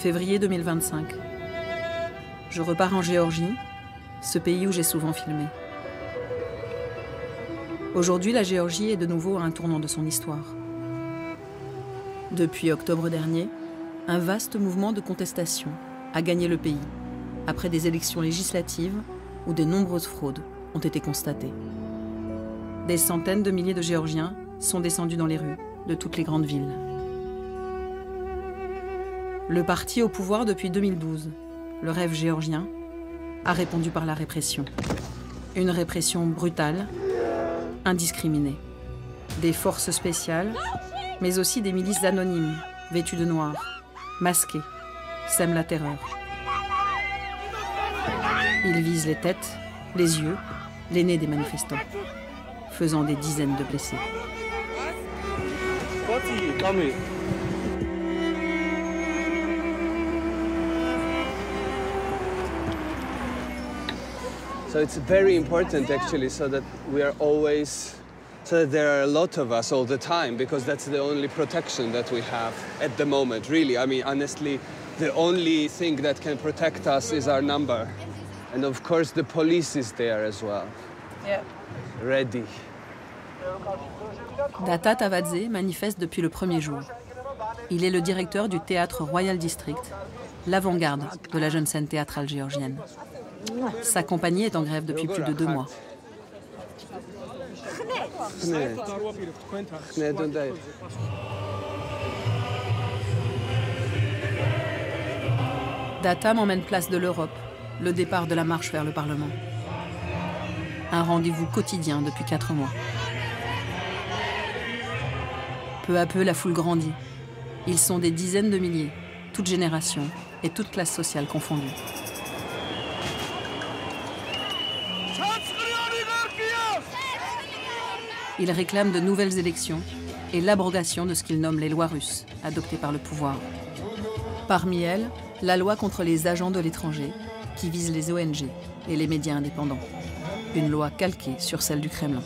Février 2025. Je repars en Géorgie, ce pays où j'ai souvent filmé. Aujourd'hui, la Géorgie est de nouveau à un tournant de son histoire. Depuis octobre dernier, un vaste mouvement de contestation a gagné le pays, après des élections législatives où de nombreuses fraudes ont été constatées. Des centaines de milliers de Géorgiens sont descendus dans les rues de toutes les grandes villes. Le parti au pouvoir depuis 2012, le Rêve géorgien, a répondu par la répression. Une répression brutale, indiscriminée. Des forces spéciales, mais aussi des milices anonymes, vêtues de noir, masquées, sèment la terreur. Ils visent les têtes, les yeux, les nez des manifestants, faisant des dizaines de blessés. So it's very important actually so that we are always, so that there are a lot of us all the time, because that's the only protection that we have at the moment, really. I mean, honestly, the only thing that can protect us is our number. And of course the police is there as well. Yeah. Ready. Data Tavadze manifeste depuis le premier jour. Il est le directeur du Théâtre Royal District, l'avant-garde de la jeune scène théâtrale géorgienne. Sa compagnie est en grève depuis plus de 2 mois. Data m'emmène place de l'Europe, le départ de la marche vers le Parlement. Un rendez-vous quotidien depuis 4 mois. Peu à peu, la foule grandit. Ils sont des dizaines de milliers, toutes générations et toutes classes sociales confondues. Ils réclament de nouvelles élections et l'abrogation de ce qu'ils nomment les lois russes, adoptées par le pouvoir. Parmi elles, la loi contre les agents de l'étranger, qui vise les ONG et les médias indépendants. Une loi calquée sur celle du Kremlin.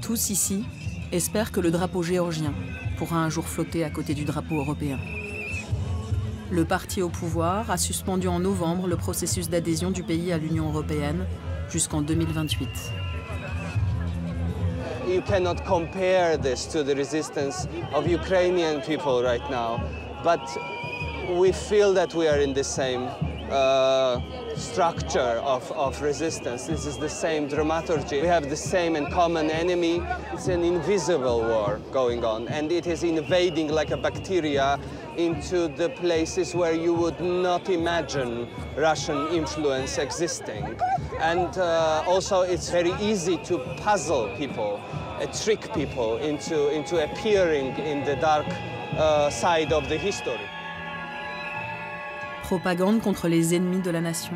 Tous ici espèrent que le drapeau géorgien pourra un jour flotter à côté du drapeau européen. Le parti au pouvoir a suspendu en novembre le processus d'adhésion du pays à l'Union européenne jusqu'en 2028. You cannot compare this to the resistance of Ukrainian people right now, but we feel that we are in the same structure of resistance. This is the same dramaturgy. We have the same and common enemy. It's an invisible war going on, and it is invading like a bacteria into the places where you would not imagine Russian influence existing. And also it's very easy to puzzle people, trick people into appearing in the dark side of the history. Propagande contre les ennemis de la nation,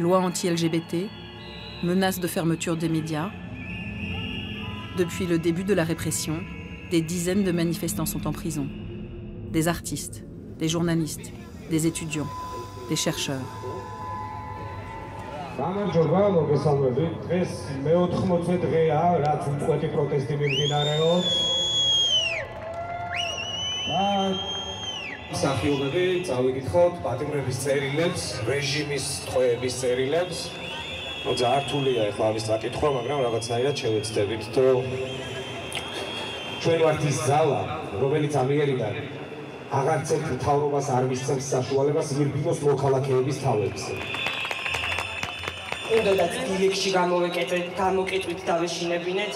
loi anti-LGBT, menaces de fermeture des médias. Depuis le début de la répression, des dizaines de manifestants sont en prison. Des artistes, des journalistes, des étudiants, des chercheurs. მსახიობები წავიკითხოთ პატიმრების წერილებს, რეჟიმის ტყვეების წერილებს. ძართულია ახლა ამის წაკითხვა, მაგრამ რაღაცნაირად შევეცდებით, რომ ჩვენ ვართ ის ძალა, რომელიც ამიერიდან აღარც ერთ მთავრობას არ მისცემს საშუალებას ირბინოს მოქალაქეების თავებზე. უნდათ დილეგში გამოკეტვით დავეშინებინეთ,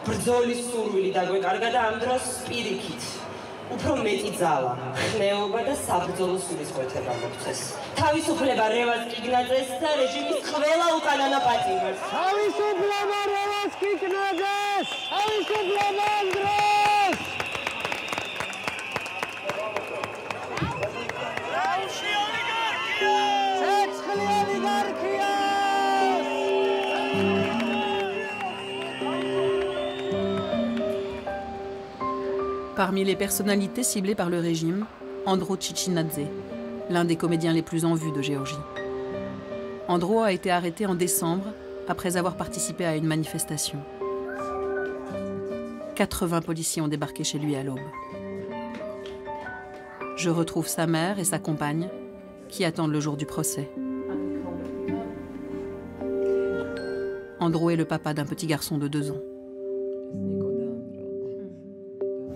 ბრძოლის სურვილი დაგვეკარგა და ამ დროს პირიქით. უფრო მეტი ძალა, ხნეობა და საბრძოლო სულისკვეთება მოგვცეს. თავისუფლება რევას კიგნაძეს და რეჟიმის ყველა უკანონო პატიმრს. თავისუფლება რევას კიგნაძეს! თავისუფლება ამ დროს! რაუში ოლიგარქია! ცეცხლი ოლიგარქია! Parmi les personnalités ciblées par le régime, Andro Chichinadze, l'un des comédiens les plus en vue de Géorgie. Andro a été arrêté en décembre après avoir participé à une manifestation. 80 policiers ont débarqué chez lui à l'aube. je retrouve sa mère et sa compagne qui attendent le jour du procès. Andro est le papa d'un petit garçon de 2 ans.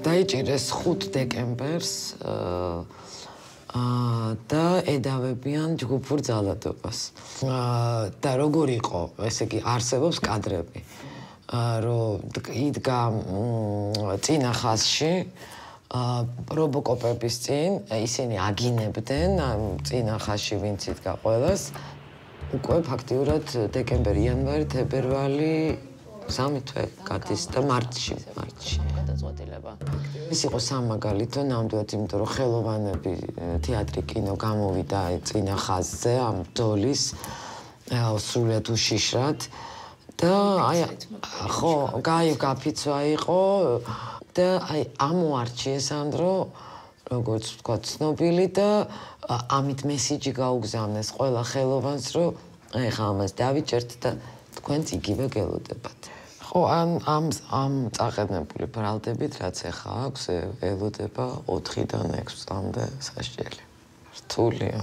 დაიჭირეს 5 დეკემბერს და ედავებიან ჯგუფურ ძალადობას. და როგორ იყო, ესე იგი არსებობს კადრები, რომ იდგა წინა ხაზში რობოკოპების წინ, ისინი აგინებდნენ წინა ხაზში ვინც იდგა ყველას. უკვე ფაქტიურად დეკემბერი, იანვარი, თებერვალი 3 თვე გადის და მარტში გადაწყვეტილება. ეს იყო სამაგალითო ნამდვილად, იმიტომ რომ ხელოვანები თეატრი, კინო გამოვიდა წინა ხაზზე ამ ბრძოლის სრულად უშიშრად და აი ხო, გაფიცვა იყო და აი ამოარჩიეს ამ დრო როგორც ვთქვა ცნობილი და ამით მესიჯი გაუგზავნეს ყველა ხელოვანს, რომ აი ხა ამას დავიჭერთ და თქვენც იგივე გელოდებათ. ხო, ამ წაყენებული ბრალდებით, რაც ახლა აქვს, ელოდება 4-დან 6 წლამდე სასჯელი. რთულია.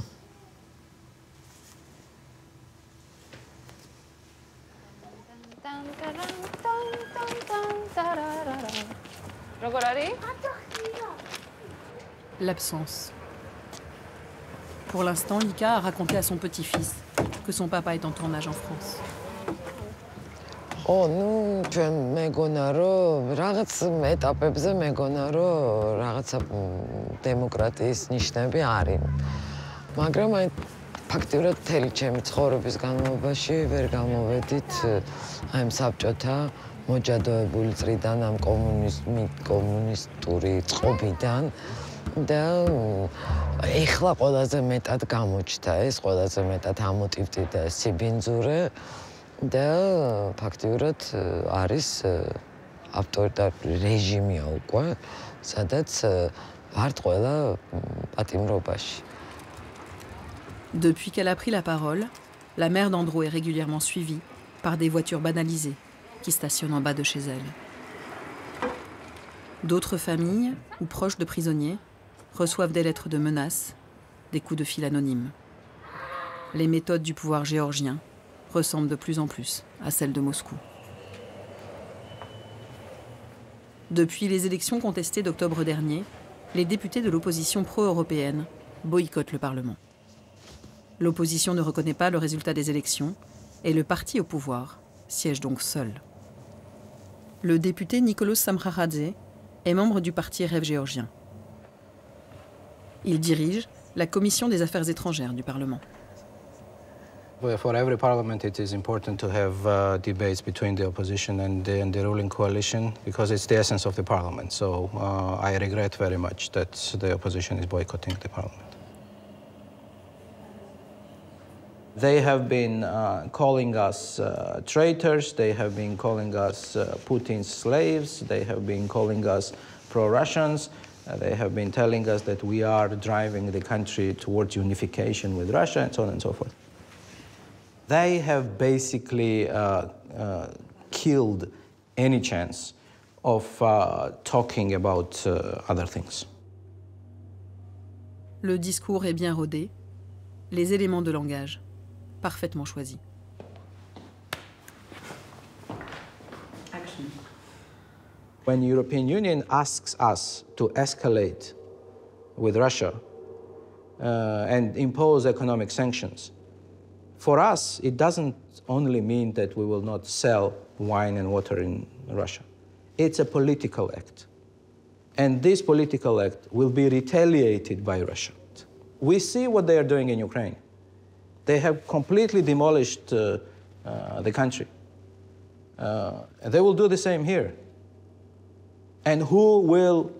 როგორ არის? L'absence. Pour l'instant, Lika a raconté à son petit-fils que son papa est en tournage en France. ну, ჩვენ მეგონა რომ რაღაც ეტაპებზე მეგონა რომ რაღაცა დემოკრატიის ნიშნები არის. მაგრამ აი ფაქტიურად მთელი ჩემი ცხოვრების განმავლობაში ვერ გამოვედით აი ამ საბჭოთა მოჯადოებული წრიდან, ამ კომუნისტური წყობიდან და ეხლა ყველაზე მეტად გამოჩნდა ეს, ყველაზე მეტად ამოტივტი და სიბინძურე და ფაქტიურად არის ავტორიტარული რეჟიმია უკვე, სადაც ვართ ყველა პატიმრობაში. Depuis qu'elle a pris la parole, la mère d'Andro est régulièrement suivie par des voitures banalisées qui stationnent en bas de chez elle. D'autres familles ou proches de prisonniers reçoivent des lettres de menaces, des coups de fil anonymes. Les méthodes du pouvoir géorgien ressemblent de plus en plus à celles de Moscou. Depuis les élections contestées d'octobre dernier, les députés de l'opposition pro-européenne boycottent le Parlement. L'opposition ne reconnaît pas le résultat des élections et le parti au pouvoir siège donc seul. Le député Nicolas Samkharadze est membre du parti Rêve géorgien. Il dirige la commission des affaires étrangères du Parlement. For every parliament, it is important to have debates between the opposition and the ruling coalition because it's the essence of the parliament. So I regret very much that the opposition is boycotting the parliament. They have been calling us traitors, they have been calling us Putin's slaves, they have been calling us pro-Russians, they have been telling us that we are driving the country towards unification with Russia, and so on and so forth. They have basically killed any chance of talking about other things. Le discours est bien rodé, les éléments de langage parfaitement choisis. Action. When the European Union asks us to escalate with Russia and impose economic sanctions, for us, it doesn't only mean that we will not sell wine and water in Russia. It's a political act. And this political act will be retaliated by Russia. We see what they are doing in Ukraine. They have completely demolished the country. They will do the same here. And who will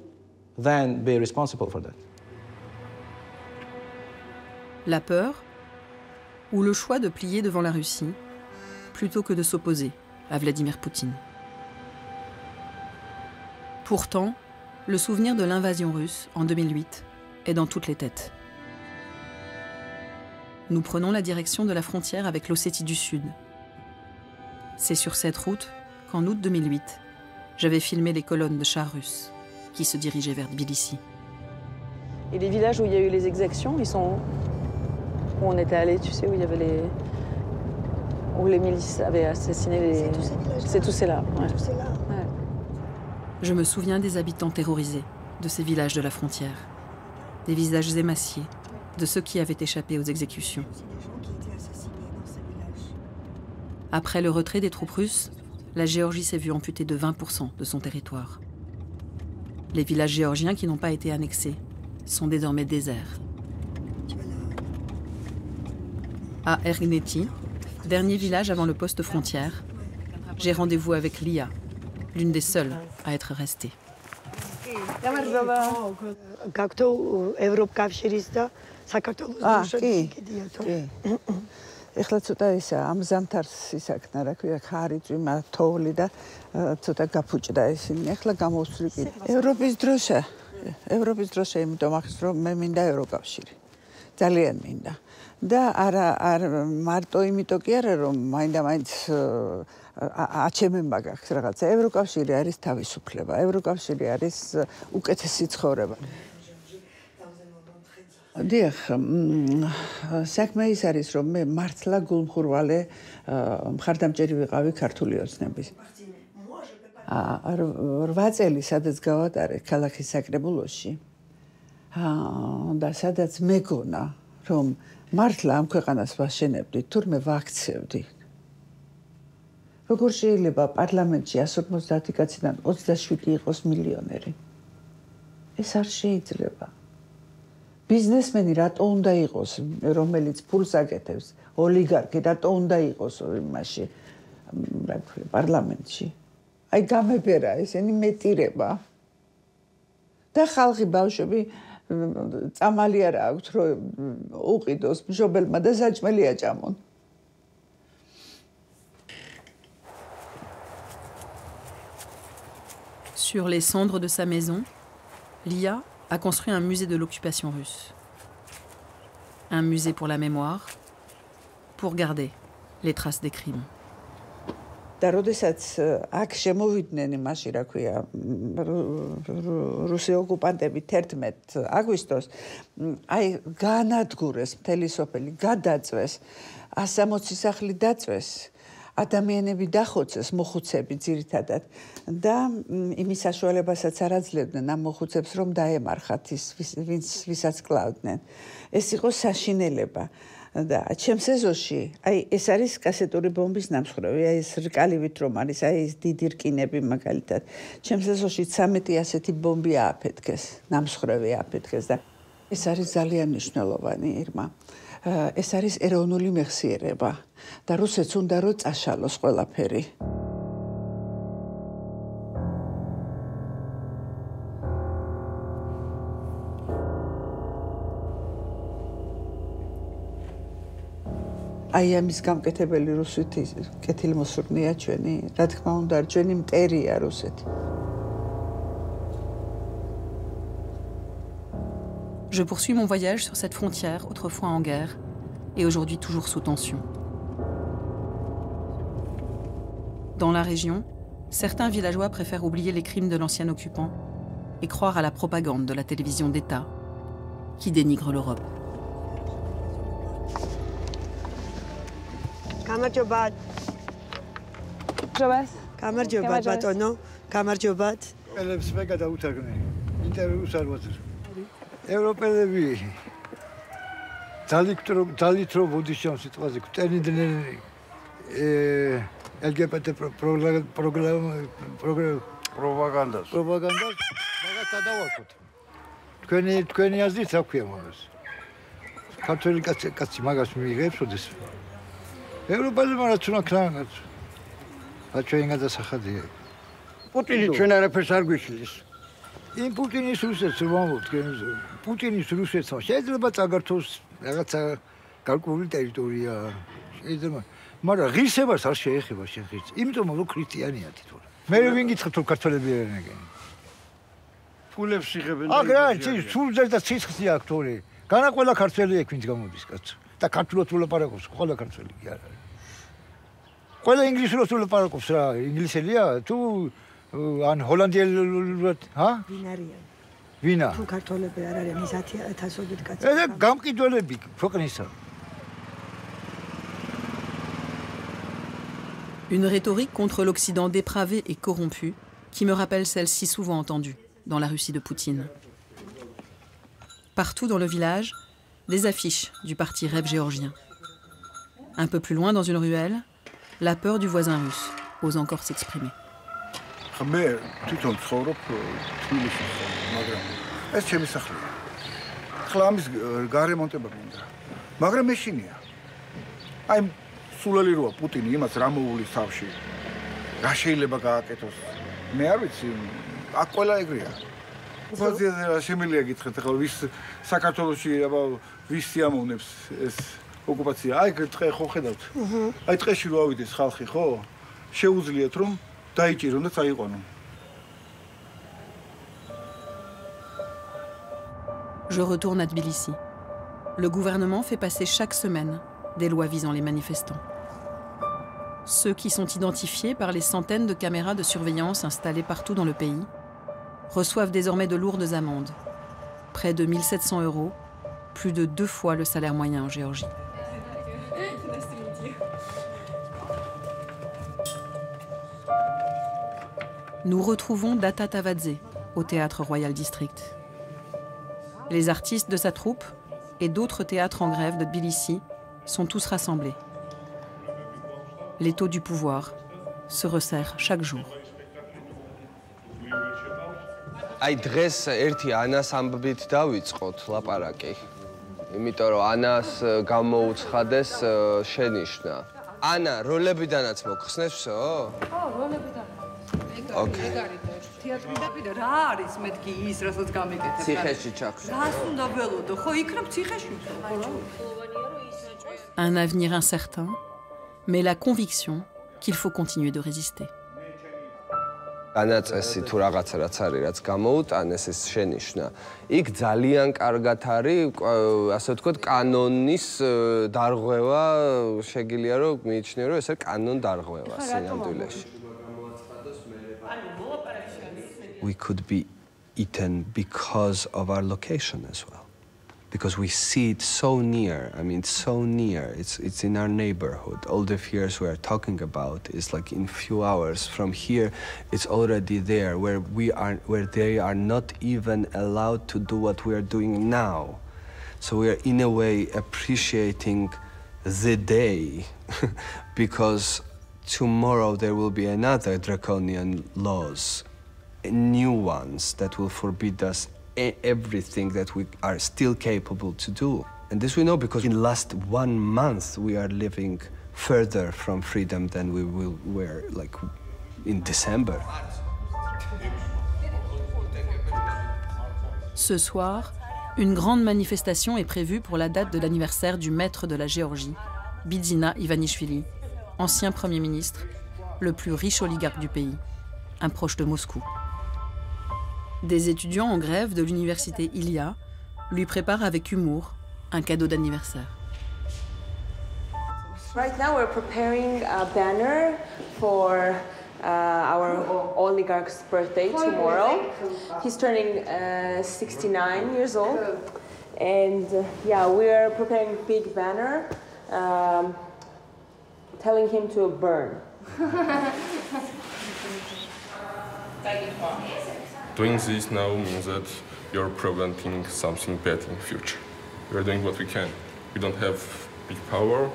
then be responsible for that? La peur ou le choix de plier devant la Russie plutôt que de s'opposer à Vladimir Poutine. Pourtant, le souvenir de l'invasion russe en 2008 est dans toutes les têtes. Nous prenons la direction de la frontière avec l'Ossétie du Sud. C'est sur cette route qu'en août 2008, j'avais filmé les colonnes de chars russes qui se dirigeaient vers Tbilissi. Et les villages où il y a eu les exactions, ils sont où on était allé, tu sais, où il y avait les où les milices avaient assassiné les. C'est tous ces là. Ouais. Ouais. Je me souviens des habitants terrorisés de ces villages de la frontière, des visages émaciés de ceux qui avaient échappé aux exécutions. Après le retrait des troupes russes, la Géorgie s'est vue amputée de 20% de son territoire. Les villages géorgiens qui n'ont pas été annexés sont désormais déserts. À Ergneti, dernier village avant le poste frontière, j'ai rendez-vous avec Lia, l'une des seules à être restée. ეხლა ცოტა ისა ამ ზამთარს ისაქნა რა ქვია ხარიწვიმა თოვლი და ცოტა გაფუჭდა ისინი ეხლა გამოვსვლი კი ევროპის დროშა იმიტომ ახს რომ მე მინდა ევროკავშირი ძალიან მინდა და არა მარტო იმიტომ კი არა რომ მაინდა-მაინც აჩემება გაქვს რაღაცა ევროკავშირი არის თავისუფლება ევროკავშირი არის უკეთესი ცხოვრება დიახ, საქმე ის არის, რომ მე მართლა გულმხურვალე მხარდამჭერი ვიყავი ქართული ოცნების. 8 წელი სადაც გავატარე ქალაქის საკრებულოში. და სადაც მეგონა, რომ მართლა ამ ქვეყანას ვაშენებდი, თურმე ვაქცევდი. როგორ შეიძლება პარლამენტში 150 კაციდან 27 იყოს მილიონერი? ეს არ შეიძლება. ბიზნესმენი რატო უნდა იყოს, რომელიც ფულს აკეთებს, ოლიგარქი რატო უნდა იყოს იმაში, რა ქვია, პარლამენტში. აი გამებერა ესენი მეტირება. და ხალხი ბავშვები წამალი არა აქვთ, რომ უყიდოს მშობელმა და საჭმელი აჭამონ. Sur les cendres de sa maison, Lia a construit un musée de l'occupation russe. Un musée pour la mémoire, pour garder les traces des crimes. და როდესაც აქ შემოვიდნენ იმაში, რა ქვია, რუსი ოკუპანტები 11 აგვისტოს, აი განადგურეს მთელი სოფელი, გადაწვეს, 160 სახლი დაწვეს, ადამიანები დახოცეს, მოხუცები ძირითადად და იმის საშუალებასაც არ აძლევდნენ ამ მოხუცებს, რომ დაემარხათ ის ვისაც კლავდნენ. ეს იყო საშინელება. და ჩემს ეზოში, აი ეს არის კასეტური ბომბის ნამსხვრევი, აი ეს რკალივით რომ არის, აი ეს დიდი რკინები მაგალითად. ჩემს ეზოში 13 ასეთი ბომბი ააფეთქეს, ნამსხვრევი ააფეთქეს და ეს არის ძალიან მნიშვნელოვანი ირმა. ეს არის ეროვნული მეხსიერება და რუსეთს უნდა რომ წაშალოს ყველაფერი. აი ამის გამკეთებელი რუსეთი კეთილმოსურნეა ჩვენი, რა თქმა უნდა, ჩვენი მტერია რუსეთი. Je poursuis mon voyage sur cette frontière, autrefois en guerre, et aujourd'hui toujours sous tension. Dans la région, certains villageois préfèrent oublier les crimes de l'ancien occupant et croire à la propagande de la télévision d'État qui dénigre l'Europe. გამარჯობათ. გამარჯობათ ბატონო. გამარჯობათ. ელებს მე გადაუთარგმნე. ინტერვიუს არ ვაძლევ. ევროპელები ძალით რო ბუდიშან სიტყვაზე გვტენიდნენ LGBT პროპაგანდას. მაგას გადავარქვით. თქვენი აზრით რა ქვია მაგას? ქართველი კაცი მაგას მიიღებს ოდეს. ევროპელებმა რაც უნდა ქნან. რა ჩვენ გადასახადია. პუტინი ჩვენ არაფერს არ გვიშლის. იმ პუტინის რუსეთს ვამბობთ, პუტინის რუსეთს შეიძლება წაგართოს რაღაცა კალკულური ტერიტორია. შეიძლება, მაგრამ ღირსებას არ შეეხება შენ ღირს. იმიტომ რომ ქრისტიანია თვითონ. მე ვინ გითხრათ რომ ქართველები არიან ეგენი. ფულებს იღებენ. აგრა, სულზე და სიცხეზე აქვს თორე. განა ყველა ქართველი ეგ ვინც გამოდის კაცო. და ქართულად ულაპარაკობს, ყველა ქართველი კი არ არის. ყველა ინგლისურად ულაპარაკობს რა, ინგლისელია თუ ან ჰოლანდიელურად, ჰა? ვინ არიან? ვინა? თუ ქართველები არ არიან ის 10,000-ობით კაცი. ეს გამყიდველები ქვეყნისა. Une rhétorique contre l'Occident dépravé et corrompu qui me rappelle celle si souvent entendue dans la Russie de Poutine. Partout dans le village, des affiches du parti Rêve géorgien. Un peu plus loin dans une ruelle, la peur du voisin russe ose encore s'exprimer. მე თვითონ ცხოვრობ თბილისში, მაგრამ ეს ჩემი სახლია. ახლა ამის გარემონტება მინდა. მაგრამ მეშინია. აი სულელი როა პუტინი იმას რა მოუვლის თავში. რა შეიძლება გააკეთოს? მე არ ვიცი, აქ ყველა ეგრეა. უბრალოდ რა შემიძლია გითხრათ, ახლა ვის საქართველოში აბა ვის სიამოვნებს ეს ოკუპაცია? აი დღე ხო ხედავთ? აი დღეში რო ავიდეს ხალხი, ხო? შეუძლიათ რომ დაიჭირონ და წაიყვანონ. Je retourne à Tbilissi. Le gouvernement fait passer chaque semaine des lois visant les manifestants. Ceux qui sont identifiés par les centaines de caméras de surveillance installées partout dans le pays reçoivent désormais de lourdes amendes. Près de 1 700 €, plus de 2 fois le salaire moyen en Géorgie. Nous retrouvons Data Tavadze au Théâtre Royal District. Les artistes de sa troupe et d'autres théâtres en grève de Tbilissi sont tous rassemblés. L'étau du pouvoir se resserre chaque jour. აი დღეს ერთი ანას ამბით დავიწყოთ ლაპარაკი. იმიტომ რომ ანას გამოუცხადეს შენიშვნა. ანა, როლებიდანაც მოხსნეს всё? ხო, როლებიდან. ოკეი. თეატრი დაპირა რა არის მეთქი ის რასაც გამეკეთებ? ციხეში ჩახვდა. რას უნდა ველოდო? ხო, იქნებ ციხეში ხო? Un avenir incertain, mais la conviction qu'il faut continuer de résister. განაწესი თუ რაღაცა რაც არის, რაც გამოუტანეს ეს შენიშვნა, იქ ძალიან კარგად არის, ასე ვთქვათ, კანონის დარღვევა, შეგიძლია რომ მიიჩნიო, რომ ეს არის კანონ დარღვევა სინამდვილეში. We could be eaten because of our location as well. Because we see it so near, I mean, so near, it's in our neighborhood. All the fears we are talking about is like in few hours from here, it's already there, where they are not even allowed to do what we are doing now. So we are in a way appreciating the day, because tomorrow there will be another draconian laws, new ones that will forbid us everything that we are still capable to do. And this we know because in last 1 month we are living further from freedom than we were like in December. Ce soir, une grande manifestation est prévue pour la date de l'anniversaire du maître de la Géorgie, Bidzina Ivanishvili, ancien Premier ministre, le plus riche oligarque du pays, un proche de Moscou. Des étudiants en grève de l'université Ilia lui préparent avec humour un cadeau d'anniversaire. Right now we're preparing a banner for our oligarch's birthday tomorrow. He's turning 69 years old. And yeah, we're preparing a big banner telling him to burn. Doing this now means that you're preventing something bad in the future. We're doing what we can. We don't have big power,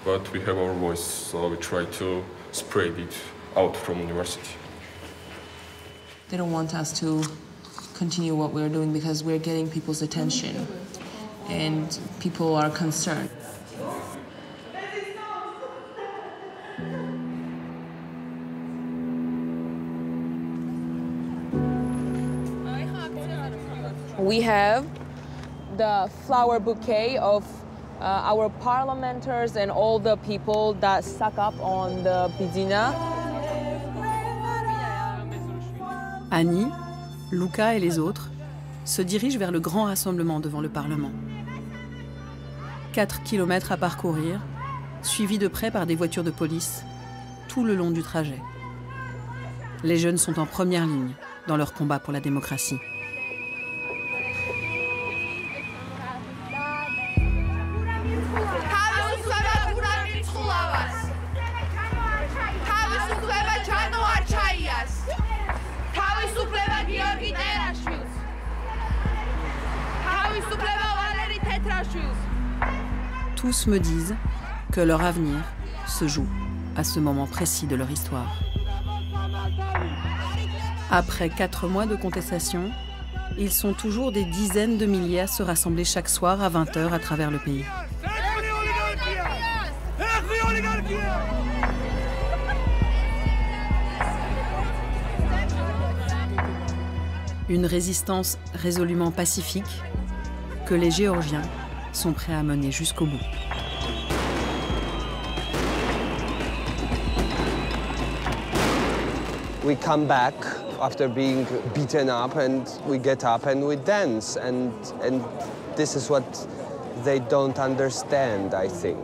but we have our voice, so we try to spread it out from university. They don't want us to continue what we're doing because we're getting people's attention and people are concerned. We have the flower bouquet of our parliamentarians and all the people that suck up on the Bidzina. Annie, Luca et les autres se dirigent vers le grand rassemblement devant le Parlement. 4 kilomètres à parcourir, suivis de près par des voitures de police, tout le long du trajet. Les jeunes sont en première ligne dans leur combat pour la démocratie. tous me disent que leur avenir se joue à ce moment précis de leur histoire. Après 4 mois de contestation, ils sont toujours des dizaines de milliers à se rassembler chaque soir à 20 h à travers le pays. Une résistance résolument pacifique que les Géorgiens sont prêts à mener jusqu'au bout. We come back after being beaten up and we get up and we dance and this is what they don't understand, I think.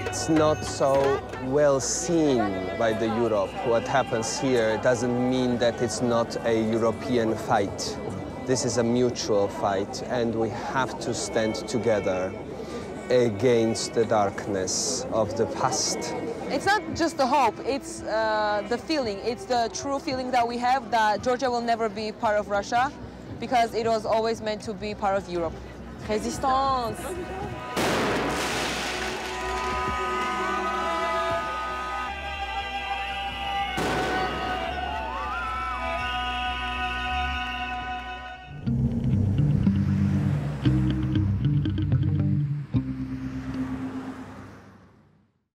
It's not so well seen by the Europe. What happens here doesn't mean that it's not a European fight. This is a mutual fight, and we have to stand together against the darkness of the past. It's not just the hope, it's the feeling. It's the true feeling that we have that Georgia will never be part of Russia because it was always meant to be part of Europe. Résistance!